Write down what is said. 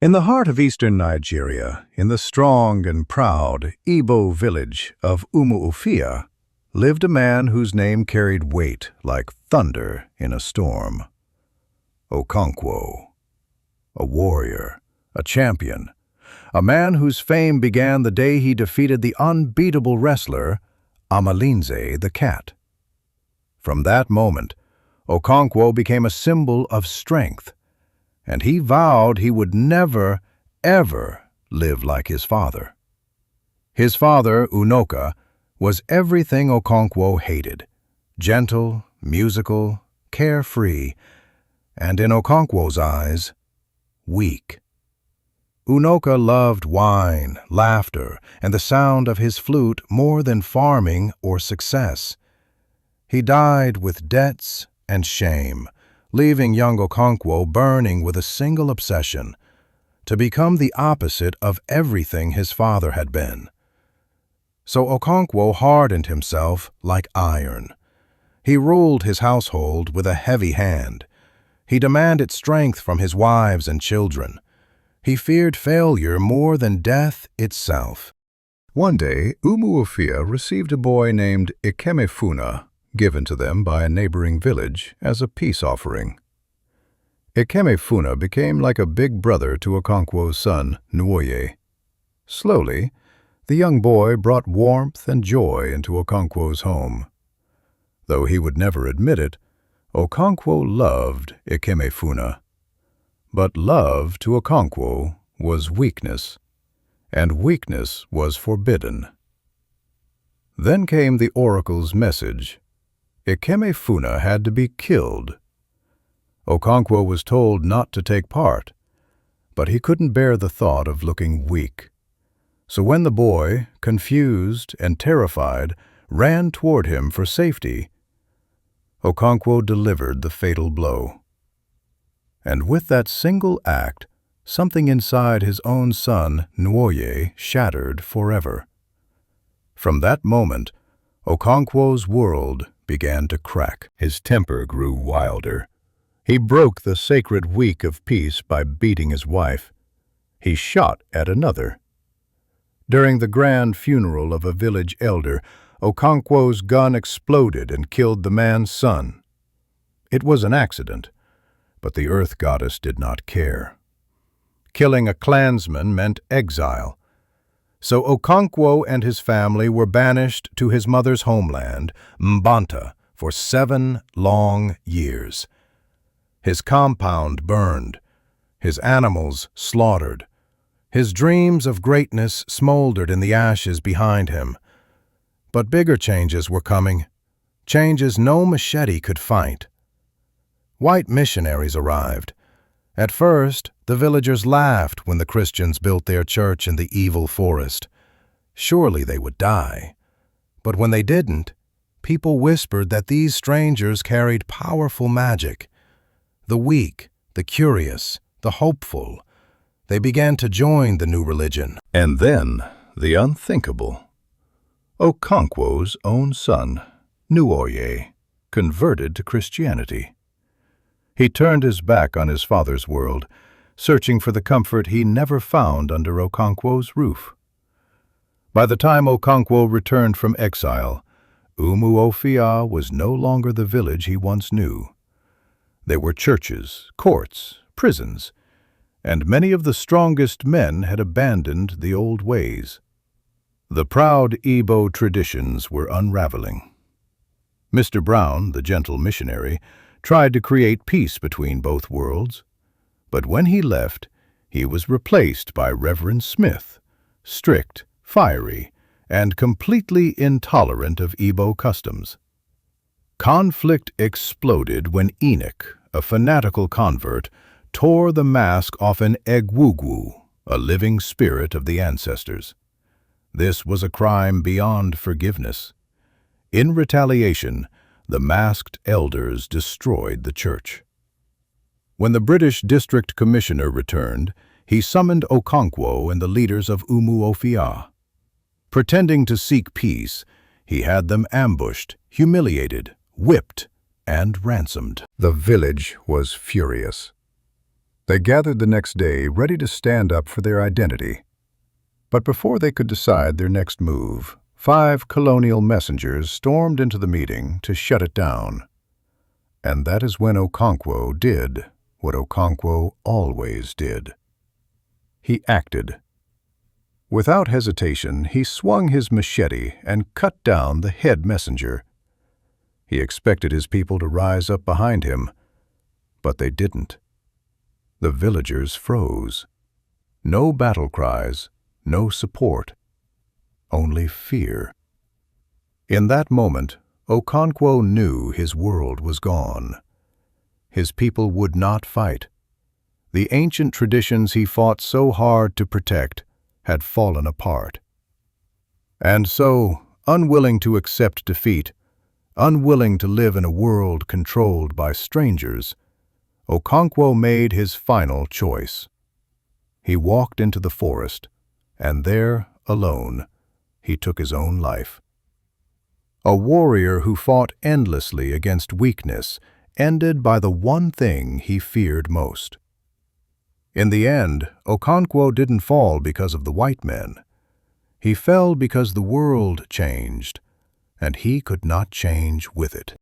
In the heart of eastern Nigeria, in the strong and proud Igbo village of Umuofia, lived a man whose name carried weight like thunder in a storm. Okonkwo, a warrior, a champion, a man whose fame began the day he defeated the unbeatable wrestler Amalinze the cat. From that moment, Okonkwo became a symbol of strength, and he vowed he would never, ever live like his father. His father, Unoka, was everything Okonkwo hated: gentle, musical, carefree, and in Okonkwo's eyes, weak. Unoka loved wine, laughter, and the sound of his flute more than farming or success. He died with debts and shame, leaving young Okonkwo burning with a single obsession: to become the opposite of everything his father had been. So Okonkwo hardened himself like iron. He ruled his household with a heavy hand. He demanded strength from his wives and children. He feared failure more than death itself. One day, Umuofia received a boy named Ikemefuna, given to them by a neighboring village as a peace offering. Ikemefuna became like a big brother to Okonkwo's son, Nuoye. Slowly, the young boy brought warmth and joy into Okonkwo's home. Though he would never admit it, Okonkwo loved Ikemefuna. But love to Okonkwo was weakness, and weakness was forbidden. Then came the oracle's message. Ikemefuna had to be killed. Okonkwo was told not to take part, but he couldn't bear the thought of looking weak. So when the boy, confused and terrified, ran toward him for safety, Okonkwo delivered the fatal blow. And with that single act, something inside his own son, Nuoye, shattered forever. From that moment, Okonkwo's world began to crack. His temper grew wilder. He broke the sacred week of peace by beating his wife. He shot at another. During the grand funeral of a village elder, Okonkwo's gun exploded and killed the man's son. It was an accident, but the earth goddess did not care. Killing a clansman meant exile. So Okonkwo and his family were banished to his mother's homeland, Mbanta, for 7 long years. His compound burned, his animals slaughtered. His dreams of greatness smoldered in the ashes behind him. But bigger changes were coming, changes no machete could fight. White missionaries arrived. At first, the villagers laughed when the Christians built their church in the evil forest. Surely they would die. But when they didn't, people whispered that these strangers carried powerful magic. The weak, the curious, the hopeful, they began to join the new religion. And then, the unthinkable. Okonkwo's own son, Nuoye, converted to Christianity. He turned his back on his father's world, searching for the comfort he never found under Okonkwo's roof. By the time Okonkwo returned from exile, Umuofia was no longer the village he once knew. There were churches, courts, prisons, and many of the strongest men had abandoned the old ways. The proud Igbo traditions were unraveling. Mr. Brown, the gentle missionary, tried to create peace between both worlds, but when he left, he was replaced by Reverend Smith, strict, fiery, and completely intolerant of Igbo customs. Conflict exploded when Enoch, a fanatical convert, tore the mask off an egwugwu, a living spirit of the ancestors. This was a crime beyond forgiveness. In retaliation, the masked elders destroyed the church. When the British district commissioner returned, he summoned Okonkwo and the leaders of Umuofia. Pretending to seek peace, he had them ambushed, humiliated, whipped, and ransomed. The village was furious. They gathered the next day, ready to stand up for their identity. But before they could decide their next move, 5 colonial messengers stormed into the meeting to shut it down. And that is when Okonkwo did what Okonkwo always did. He acted. Without hesitation, he swung his machete and cut down the head messenger. He expected his people to rise up behind him, but they didn't. The villagers froze. No battle cries, no support, only fear. In that moment, Okonkwo knew his world was gone. His people would not fight. The ancient traditions he fought so hard to protect had fallen apart. And so, unwilling to accept defeat, unwilling to live in a world controlled by strangers, Okonkwo made his final choice. He walked into the forest, and there, alone, he took his own life. A warrior who fought endlessly against weakness ended by the one thing he feared most. In the end, Okonkwo didn't fall because of the white men. He fell because the world changed, and he could not change with it.